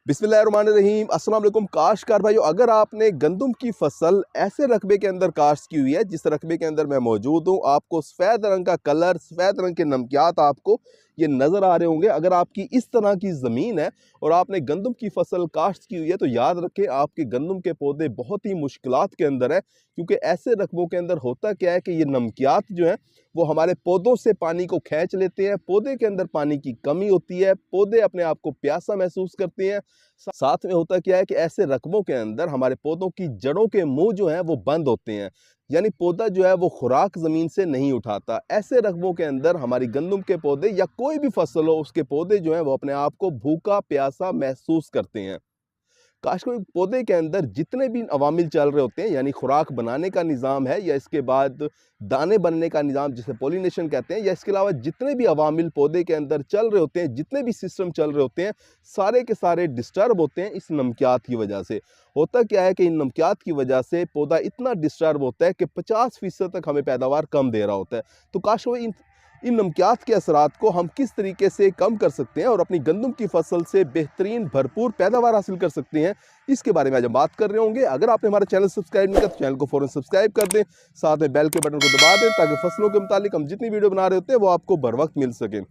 बिस्मिल्लाहिर्रहमानिर्रहीम। अस्सलाम वालेकुम काश्तकार भाइयों, अगर आपने गंदम की फसल ऐसे रकबे के अंदर काश्त की हुई है जिस रकबे के अंदर मैं मौजूद हूँ, आपको सफ़ेद रंग का कलर, सफ़ेद रंग के नमकियात आपको ये नज़र आ रहे होंगे। अगर आपकी इस तरह की ज़मीन है और आपने गंदम की फसल काश्त की हुई है तो याद रखें आपके गंदम के पौधे बहुत ही मुश्किलात के अंदर है, क्योंकि ऐसे रकबों के अंदर होता क्या है कि ये नमकियात जो है वो हमारे पौधों से पानी को खींच लेते हैं। पौधे के अंदर पानी की कमी होती है, पौधे अपने आप को प्यासा महसूस करते हैं। साथ में होता क्या है कि ऐसे रकबों के अंदर हमारे पौधों की जड़ों के मुंह जो हैं वो बंद होते हैं, यानी पौधा जो है वो खुराक ज़मीन से नहीं उठाता। ऐसे रकबों के अंदर हमारी गंदम के पौधे या कोई भी फसल हो उसके पौधे जो हैं वो अपने आप को भूखा प्यासा महसूस करते हैं। काशकोई पौधे के अंदर जितने भी अवामिल चल रहे होते हैं, यानी खुराक बनाने का निज़ाम है या इसके बाद दाने बनने का निज़ाम जिसे पॉलिनेशन कहते हैं, या इसके अलावा जितने भी अवामिल पौधे के अंदर चल रहे होते हैं, जितने भी सिस्टम चल रहे होते हैं, सारे के सारे डिस्टर्ब होते हैं इस नमकियात की वजह से। होता क्या है कि इन नमकियात की वजह से पौधा इतना डिस्टर्ब होता है कि 50% तक हमें पैदावार कम दे रहा होता है। तो काशकोई इन नमकियात के असरात को हम किस तरीके से कम कर सकते हैं और अपनी गंदम की फसल से बेहतरीन भरपूर पैदावार हासिल कर सकते हैं, इसके बारे में आज हम बात कर रहे होंगे। अगर आपने हमारा चैनल सब्सक्राइब नहीं किया तो चैनल को फौरन सब्सक्राइब कर दें, साथ में बेल के बटन को दबा दें ताकि फसलों के मुतालिक हम जितनी वीडियो बना रहे होते हैं वो आपको बर वक्त मिल सके।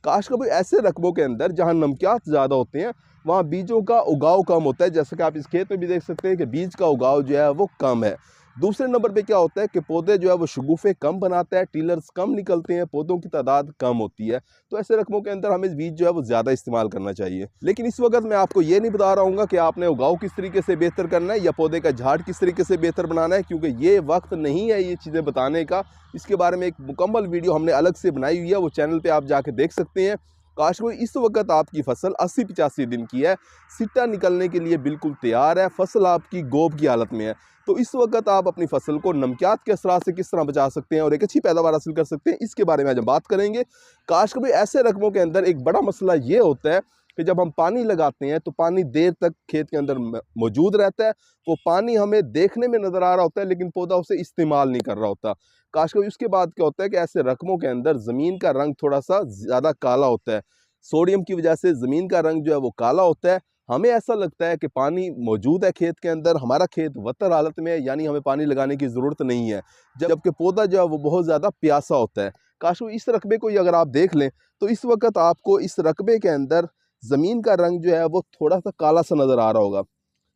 काश कभी ऐसे रकबों के अंदर जहाँ नमकियात ज़्यादा होते हैं वहाँ बीजों का उगाव कम होता है, जैसे कि आप इस खेत में भी देख सकते हैं कि बीज का उगाव जो है वो कम है। दूसरे नंबर पे क्या होता है कि पौधे जो है वो शगुफे कम बनाता है, टीलर्स कम निकलते हैं, पौधों की तादाद कम होती है। तो ऐसे रकबों के अंदर हमें बीज जो है वो ज़्यादा इस्तेमाल करना चाहिए। लेकिन इस वक्त मैं आपको ये नहीं बता रहा हूँ कि आपने उगाव किस तरीके से बेहतर करना है या पौधे का झाड़ किस तरीके से बेहतर बनाना है, क्योंकि ये वक्त नहीं है ये चीज़ें बताने का। इसके बारे में एक मुकम्मल वीडियो हमने अलग से बनाई हुई है, वो चैनल पर आप जाके देख सकते हैं। काश कोई इस वक्त आपकी फसल 80-85 दिन की है, सिट्टा निकलने के लिए बिल्कुल तैयार है, फसल आपकी गोब की हालत में है। तो इस वक्त आप अपनी फसल को नमकियात के असरात से किस तरह बचा सकते हैं और एक अच्छी पैदावार हासिल कर सकते हैं, इसके बारे में आज हम बात करेंगे। काश कभी ऐसे रकबों के अंदर एक बड़ा मसला ये होता है कि जब हम पानी लगाते हैं तो पानी देर तक खेत के अंदर मौजूद रहता है। वो पानी हमें देखने में नज़र आ रहा होता है लेकिन पौधा उसे इस्तेमाल नहीं कर रहा होता। काश कभी उसके बाद क्या होता है कि ऐसे रकबों के अंदर ज़मीन का रंग थोड़ा सा ज़्यादा काला होता है। सोडियम की वजह से ज़मीन का रंग जो है वो काला होता है। हमें ऐसा लगता है कि पानी मौजूद है खेत के अंदर, हमारा खेत वतर हालत में है, यानी हमें पानी लगाने की ज़रूरत नहीं है, जबकि पौधा जो है वो बहुत ज़्यादा प्यासा होता है। काश वो इस रकबे को अगर आप देख लें तो इस वक्त आपको इस रकबे के अंदर ज़मीन का रंग जो है वो थोड़ा सा काला सा नज़र आ रहा होगा।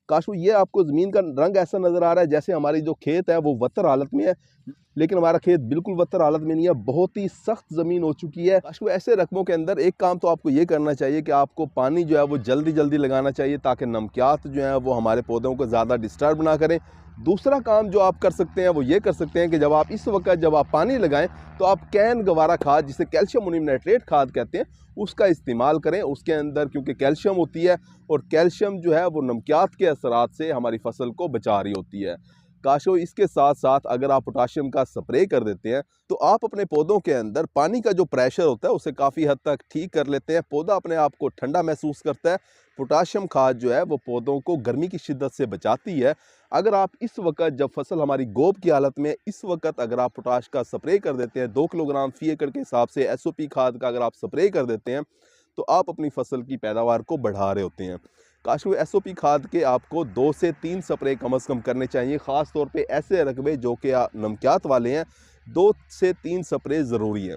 काश वो ये आपको ज़मीन का रंग ऐसा नज़र आ रहा है जैसे हमारी जो खेत है वो वतर हालत में है, लेकिन हमारा खेत बिल्कुल वतर हालत में नहीं है, बहुत ही सख्त ज़मीन हो चुकी है। काश वो ऐसे रकबों के अंदर एक काम तो आपको ये करना चाहिए कि आपको पानी जो है वो जल्दी जल्दी लगाना चाहिए ताकि नमकियात जो हैं वो हमारे पौधों को ज़्यादा डिस्टर्ब ना करें। दूसरा काम जो आप कर सकते हैं वो ये कर सकते हैं कि जब आप पानी लगाएं तो आप कैन गवारा खाद, जिसे कैल्शियम अमोनियम नाइट्रेट खाद कहते हैं, उसका इस्तेमाल करें। उसके अंदर क्योंकि कैल्शियम होती है और कैल्शियम जो है वो नमकियात के असरात से हमारी फसल को बचा रही होती है। काशो इसके साथ साथ अगर आप पोटाशियम का स्प्रे कर देते हैं तो आप अपने पौधों के अंदर पानी का जो प्रेशर होता है उसे काफ़ी हद तक ठीक कर लेते हैं। पौधा अपने आप को ठंडा महसूस करता है। पोटाशियम खाद जो है वो पौधों को गर्मी की शिद्दत से बचाती है। अगर आप इस वक्त जब फसल हमारी गोब की हालत में, इस वक्त अगर आप पोटाश का स्प्रे कर देते हैं 2 किलोग्राम फी एकड़ के हिसाब से SOP खाद का अगर आप स्प्रे कर देते हैं तो आप अपनी फसल की पैदावार को बढ़ा रहे होते हैं। काश वो SOP खाद के आपको 2 से 3 स्प्रे कम से कम करने चाहिए, ख़ास तौर पे ऐसे रकबे जो कि नमकियात वाले हैं। 2 से 3 स्प्रे ज़रूरी है।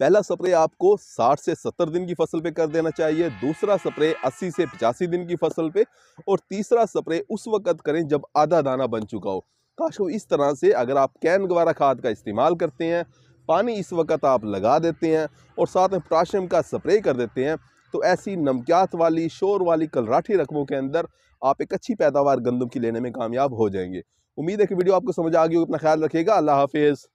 पहला स्प्रे आपको 60 से 70 दिन की फसल पे कर देना चाहिए, दूसरा स्प्रे 80 से 85 दिन की फसल पे, और तीसरा स्प्रे उस वक्त करें जब आधा दाना बन चुका हो। काश वो इस तरह से अगर आप कैन गवारा खाद का इस्तेमाल करते हैं, पानी इस वक्त आप लगा देते हैं और साथ में पोटाशियम का स्प्रे कर देते हैं, तो ऐसी नमकियात वाली शोर वाली कलराठी रकबों के अंदर आप एक अच्छी पैदावार गंदम की लेने में कामयाब हो जाएंगे। उम्मीद है कि वीडियो आपको समझ आ गई हो। अपना ख्याल रखिएगा। अल्लाह हाफिज़।